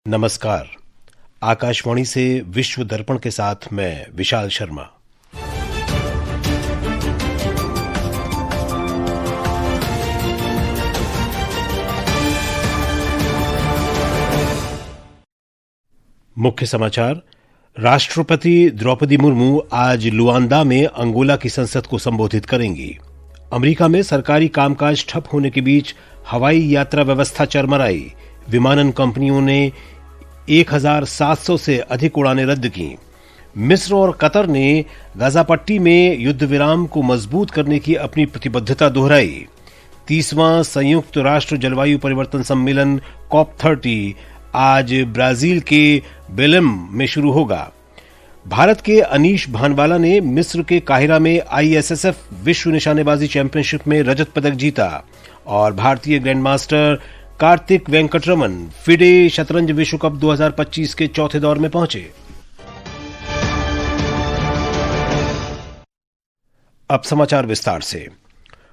नमस्कार। आकाशवाणी से विश्व दर्पण के साथ मैं विशाल शर्मा। मुख्य समाचार। राष्ट्रपति द्रौपदी मुर्मू आज लुआंदा में अंगोला की संसद को संबोधित करेंगी। अमेरिका में सरकारी कामकाज ठप होने के बीच हवाई यात्रा व्यवस्था चरमराई। विमानन कंपनियों ने 1700 से अधिक उड़ानें रद्द की। मिस्र और कतर ने गाजा पट्टी में युद्ध विराम को मजबूत करने की अपनी प्रतिबद्धता दोहराई। 30वां संयुक्त राष्ट्र जलवायु परिवर्तन सम्मेलन COP30 आज ब्राजील के बेलेम में शुरू होगा। भारत के अनीश भानवाला ने मिस्र के काहिरा में ISSF विश्व निशानेबाजी चैंपियनशिप में रजत पदक जीता और भारतीय ग्रैंडमास्टर कार्तिक वेंकटरमन फिडे शतरंज विश्व कप 2025 के चौथे दौर में पहुंचे। अब समाचार विस्तार से।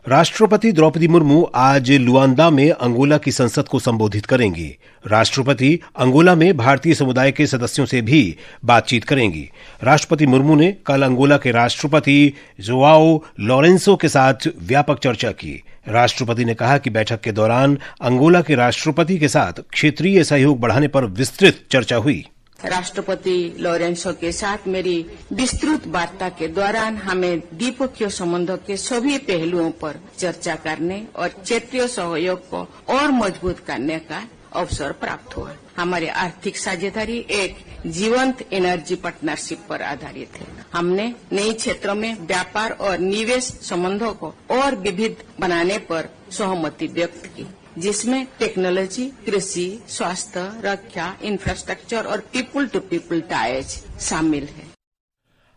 राष्ट्रपति द्रौपदी मुर्मू आज लुआंदा में अंगोला की संसद को संबोधित करेंगी। राष्ट्रपति अंगोला में भारतीय समुदाय के सदस्यों से भी बातचीत करेंगी। राष्ट्रपति मुर्मू ने कल अंगोला के राष्ट्रपति जोआओ लोरेंसो के साथ व्यापक चर्चा की। राष्ट्रपति ने कहा कि बैठक के दौरान अंगोला के राष्ट्रपति के साथ क्षेत्रीय सहयोग बढ़ाने पर विस्तृत चर्चा हुई। राष्ट्रपति लोरेंसो के साथ मेरी विस्तृत वार्ता के दौरान हमें द्विपक्षीय संबंधों के सभी पहलुओं पर चर्चा करने और क्षेत्रीय सहयोग को और मजबूत करने का अवसर प्राप्त हुआ। हमारी आर्थिक साझेदारी एक जीवंत एनर्जी पार्टनरशिप पर आधारित है। हमने नए क्षेत्रों में व्यापार और निवेश संबंधों को और विविध बनाने पर सहमति व्यक्त की, जिसमें टेक्नोलॉजी, कृषि, स्वास्थ्य, रक्षा, इंफ्रास्ट्रक्चर और पीपल टू पीपल टाइज शामिल है।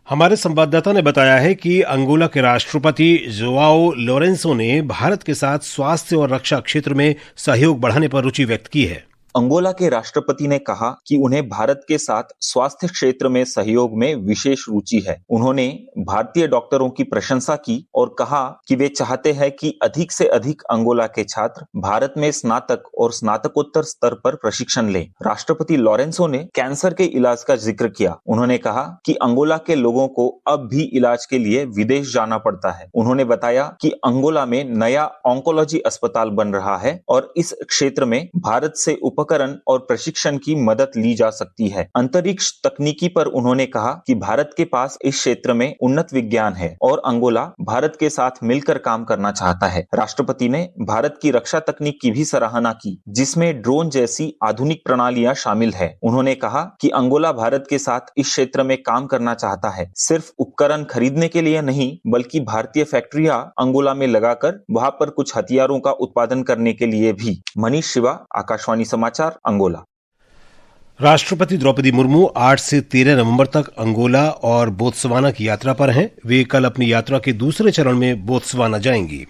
हमारे संवाददाता ने बताया है कि अंगोला के राष्ट्रपति जोआओ लोरेंसो ने भारत के साथ स्वास्थ्य और रक्षा क्षेत्र में सहयोग बढ़ाने पर रुचि व्यक्त की है। अंगोला के राष्ट्रपति ने कहा कि उन्हें भारत के साथ स्वास्थ्य क्षेत्र में सहयोग में विशेष रुचि है। उन्होंने भारतीय डॉक्टरों की प्रशंसा की और कहा कि वे चाहते हैं कि अधिक से अधिक अंगोला के छात्र भारत में स्नातक और स्नातकोत्तर स्तर पर प्रशिक्षण लें। राष्ट्रपति लोरेंसो ने कैंसर के इलाज का जिक्र किया। उन्होंने कहा कि अंगोला के लोगों को अब भी इलाज के लिए विदेश जाना पड़ता है। उन्होंने बताया कि अंगोला में नया ऑन्कोलॉजी अस्पताल बन रहा है और इस क्षेत्र में भारत से उपकरण और प्रशिक्षण की मदद ली जा सकती है। अंतरिक्ष तकनीकी पर उन्होंने कहा कि भारत के पास इस क्षेत्र में उन्नत विज्ञान है और अंगोला भारत के साथ मिलकर काम करना चाहता है। राष्ट्रपति ने भारत की रक्षा तकनीक की भी सराहना की, जिसमें ड्रोन जैसी आधुनिक प्रणालियां शामिल है। उन्होंने कहा कि अंगोला भारत के साथ इस क्षेत्र में काम करना चाहता है, सिर्फ उपकरण खरीदने के लिए नहीं, बल्कि भारतीय फैक्ट्रियां अंगोला में लगाकर वहां पर कुछ हथियारों का उत्पादन करने के लिए भी। मनीष शिवा, आकाशवाणी समाचार, अंगोला। राष्ट्रपति द्रौपदी मुर्मू 8 से 13 नवंबर तक अंगोला और बोत्सवाना की यात्रा पर हैं। वे कल अपनी यात्रा के दूसरे चरण में बोत्सवाना जाएंगी।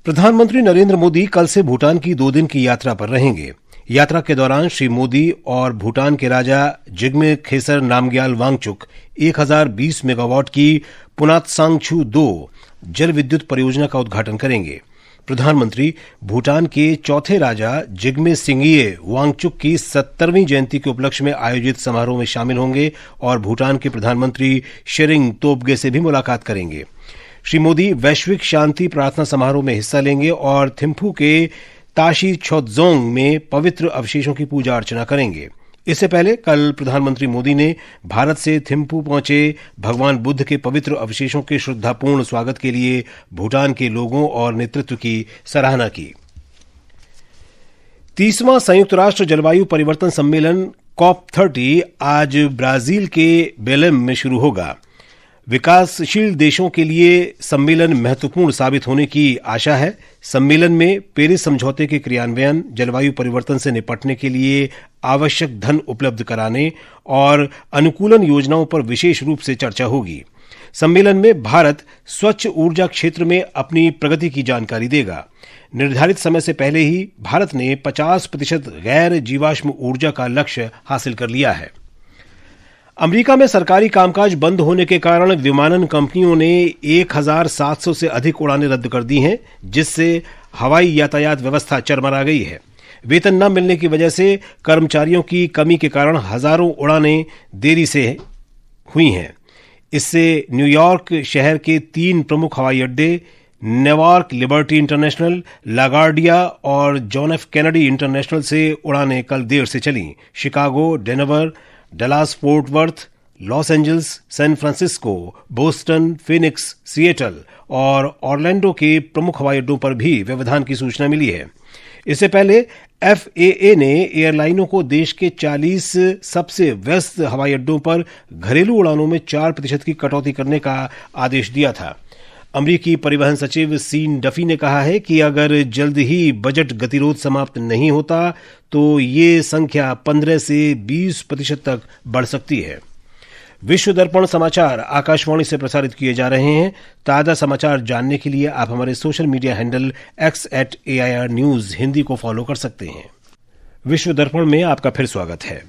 प्रधानमंत्री नरेंद्र मोदी कल से भूटान की 2 दिन की यात्रा पर रहेंगे। यात्रा के दौरान श्री मोदी और भूटान के राजा जिग्मे खेसर नामग्याल वांगचुक 1020 मेगावाट की पुनातसांगछू 2 जल विद्युत परियोजना का उद्घाटन करेंगे। प्रधानमंत्री भूटान के चौथे राजा जिग्मे सिंगिये वांगचुक की 70वीं जयंती के उपलक्ष्य में आयोजित समारोह में शामिल होंगे और भूटान के प्रधानमंत्री शेरिंग तोब्गे से भी मुलाकात करेंगे। श्री मोदी वैश्विक शांति प्रार्थना समारोह में हिस्सा लेंगे और थिम्फू के ताशी छोदजोंग में पवित्र अवशेषों की पूजा अर्चना करेंगे। इससे पहले कल प्रधानमंत्री मोदी ने भारत से थिम्फू पहुंचे भगवान बुद्ध के पवित्र अवशेषों के श्रद्धापूर्ण स्वागत के लिए भूटान के लोगों और नेतृत्व की सराहना की। 30वां संयुक्त राष्ट्र जलवायु परिवर्तन सम्मेलन COP30 आज ब्राजील के बेलेम में शुरू होगा। विकासशील देशों के लिए सम्मेलन महत्वपूर्ण साबित होने की आशा है। सम्मेलन में पेरिस समझौते के क्रियान्वयन, जलवायु परिवर्तन से निपटने के लिए आवश्यक धन उपलब्ध कराने और अनुकूलन योजनाओं पर विशेष रूप से चर्चा होगी। सम्मेलन में भारत स्वच्छ ऊर्जा क्षेत्र में अपनी प्रगति की जानकारी देगा। निर्धारित समय से पहले ही भारत ने 50% गैर जीवाश्म ऊर्जा का लक्ष्य हासिल कर लिया है। अमेरिका में सरकारी कामकाज बंद होने के कारण विमानन कंपनियों ने 1700 से अधिक उड़ानें रद्द कर दी हैं, जिससे हवाई यातायात व्यवस्था चरमरा गई है। वेतन न मिलने की वजह से कर्मचारियों की कमी के कारण हजारों उड़ानें देरी से हुई हैं। इससे न्यूयॉर्क शहर के 3 प्रमुख हवाई अड्डे नेवार्क लिबर्टी इंटरनेशनल, लागार्डिया और जॉन एफ कैनेडी इंटरनेशनल से उड़ानें कल देर से चलीं। Chicago, Denver, Dallas Fort Worth, Los Angeles, San Francisco, Boston, Phoenix, Seattle और ऑरलैंडो के प्रमुख हवाई अड्डों पर भी व्यवधान की सूचना मिली है। इससे पहले FAA ने एयरलाइनों को देश के 40 सबसे व्यस्त हवाई अड्डों पर घरेलू उड़ानों में 4% की कटौती करने का आदेश दिया था। अमरीकी परिवहन सचिव सीन डफी ने कहा है कि अगर जल्द ही बजट गतिरोध समाप्त नहीं होता तो ये संख्या 15 से 20% तक बढ़ सकती है। विश्व दर्पण समाचार आकाशवाणी से प्रसारित किए जा रहे हैं। ताजा समाचार जानने के लिए आप हमारे social media handle x@AIR News Hindi को फॉलो कर सकते हैं। विश्व दर्पण में आपका फिर स्वागत है।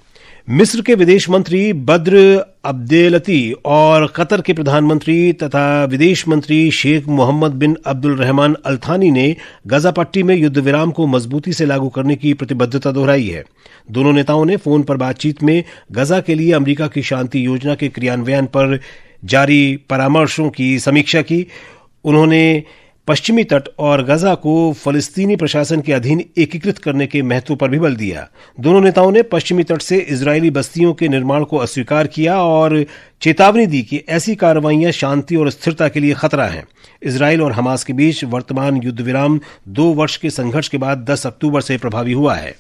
मिस्र के विदेश मंत्री बद्र अब्देलती और कतर के प्रधानमंत्री तथा विदेश मंत्री शेख मोहम्मद बिन अब्दुल रहमान अल थानी ने गजा पट्टी में युद्ध विराम को मजबूती से लागू करने की प्रतिबद्धता दोहराई है। दोनों नेताओं ने फोन पर बातचीत में गजा के लिए अमेरिका की शांति योजना के क्रियान्वयन पर जारी परामर्शों की समीक्षा की। उन्होंने पश्चिमी तट और गजा को फलस्तीनी प्रशासन के अधीन एकीकृत करने के महत्व पर भी बल दिया। दोनों नेताओं ने पश्चिमी तट से इजरायली बस्तियों के निर्माण को अस्वीकार किया और चेतावनी दी कि ऐसी कार्रवाइयां शांति और स्थिरता के लिए खतरा हैं। इजरायल और हमास के बीच वर्तमान युद्ध विराम 2 वर्ष के संघर्ष के बाद 10 अक्टूबर से प्रभावी हुआ है।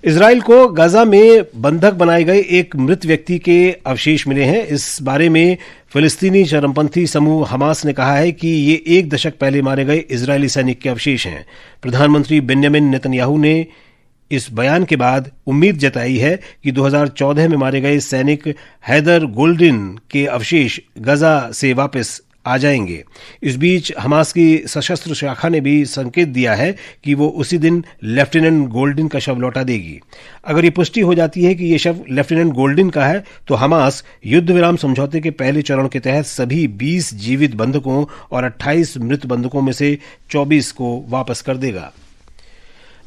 इजरायल को गजा में बंधक बनाए गए एक मृत व्यक्ति के अवशेष मिले हैं। इस बारे में फिलिस्तीनी चरमपंथी समूह हमास ने कहा है कि ये 1 दशक पहले मारे गए इजरायली सैनिक के अवशेष हैं। प्रधानमंत्री बेंजामिन नेतन्याहू ने इस बयान के बाद उम्मीद जताई है कि 2014 में मारे गए सैनिक हैदर गोल्डिन के अवशेष गजा से वापस आ जाएंगे। इस बीच हमास की सशस्त्र शाखा ने भी संकेत दिया है कि वो उसी दिन लेफ्टिनेंट गोल्डिन का शव लौटा देगी। अगर ये पुष्टि हो जाती है कि ये शव लेफ्टिनेंट गोल्डिन का है तो हमास युद्ध विराम समझौते के पहले चरण के तहत सभी 20 जीवित बंधकों और 28 मृत बंधकों में से 24 को वापस कर देगा।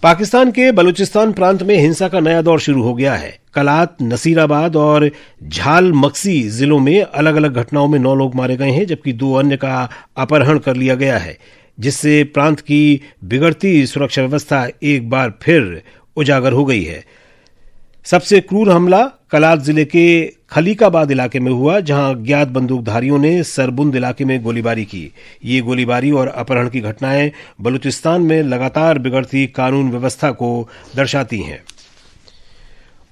पाकिस्तान के बलूचिस्तान प्रांत में हिंसा का नया दौर शुरू हो गया है। कलात, नसीराबाद और झाल मक्सी जिलों में अलग अलग घटनाओं में 9 लोग मारे गए हैं, जबकि 2 अन्य का अपहरण कर लिया गया है, जिससे प्रांत की बिगड़ती सुरक्षा व्यवस्था एक बार फिर उजागर हो गई है। सबसे क्रूर हमला कलात जिले के खलीकाबाद इलाके में हुआ, जहां अज्ञात बंदूकधारियों ने सरबुंद इलाके में गोलीबारी की। ये गोलीबारी और अपहरण की घटनाएं बलूचिस्तान में लगातार बिगड़ती कानून व्यवस्था को दर्शाती हैं।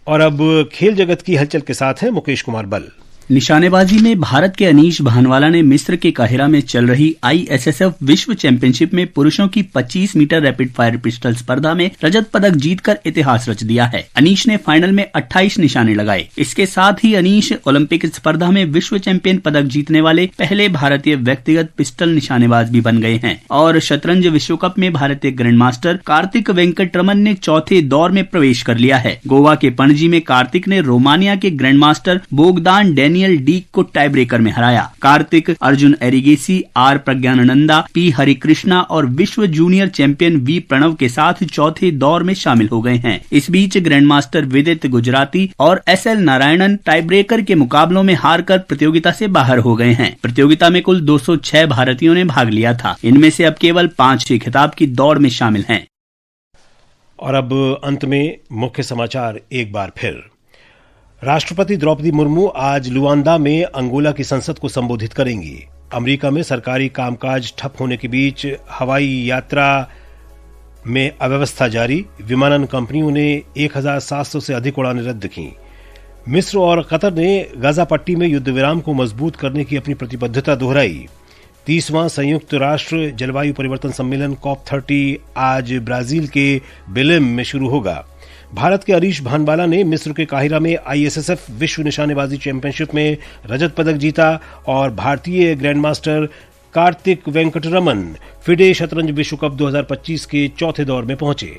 और अब खेल जगत की हलचल के साथ हैं मुकेश कुमार बल। निशानेबाजी में भारत के अनीश भानवाला ने मिस्र के काहिरा में चल रही ISSF विश्व चैंपियनशिप में पुरुषों की 25 मीटर रैपिड फायर पिस्टल स्पर्धा में रजत पदक जीतकर इतिहास रच दिया है। अनीश ने फाइनल में 28 निशाने लगाए। इसके साथ ही अनीश ओलंपिक स्पर्धा में विश्व चैंपियन पदक जीतने वाले पहले भारतीय व्यक्तिगत पिस्टल निशानेबाज भी बन गए हैं। और शतरंज विश्व कप में भारतीय ग्रैंड मास्टर कार्तिक वेंकटरमन ने चौथे दौर में प्रवेश कर लिया है। गोवा के पणजी में कार्तिक ने रोमानिया के ग्रैंड मास्टर बोगदान डेनियल डीक को टाई ब्रेकर में हराया। कार्तिक अर्जुन एरिगेसी, आर प्रज्ञानंदा, पी हरिकृष्णा और विश्व जूनियर चैंपियन वी प्रणव के साथ चौथे दौर में शामिल हो गए हैं। इस बीच ग्रैंड मास्टर विदित गुजराती और SL नारायणन टाई ब्रेकर के मुकाबलों में हारकर प्रतियोगिता से बाहर हो गए हैं। प्रतियोगिता में कुल 206 भारतीयों ने भाग लिया था। इनमें से अब केवल 5 ही खिताब की दौड़ में शामिल हैं। और अब अंत में मुख्य समाचार एक बार फिर। राष्ट्रपति द्रौपदी मुर्मू आज लुआंदा में अंगोला की संसद को संबोधित करेंगी। अमेरिका में सरकारी कामकाज ठप होने के बीच हवाई यात्रा में अव्यवस्था जारी, विमानन कंपनियों ने 1700 से अधिक उड़ानें रद्द की। मिस्र और कतर ने गजा पट्टी में युद्ध विराम को मजबूत करने की अपनी प्रतिबद्धता दोहराई। 30वां संयुक्त राष्ट्र जलवायु परिवर्तन सम्मेलन COP30 आज ब्राजील के बेलेम में शुरू होगा। भारत के अनीश भानवाला ने मिस्र के काहिरा में ISSF विश्व निशानेबाजी चैंपियनशिप में रजत पदक जीता और भारतीय grand master Kartik Venkataraman FIDE शतरंज विश्व कप 2025 के चौथे दौर में पहुंचे।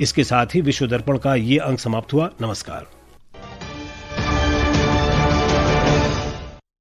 इसके साथ ही विश्व दर्पण का ये अंक समाप्त हुआ। नमस्कार।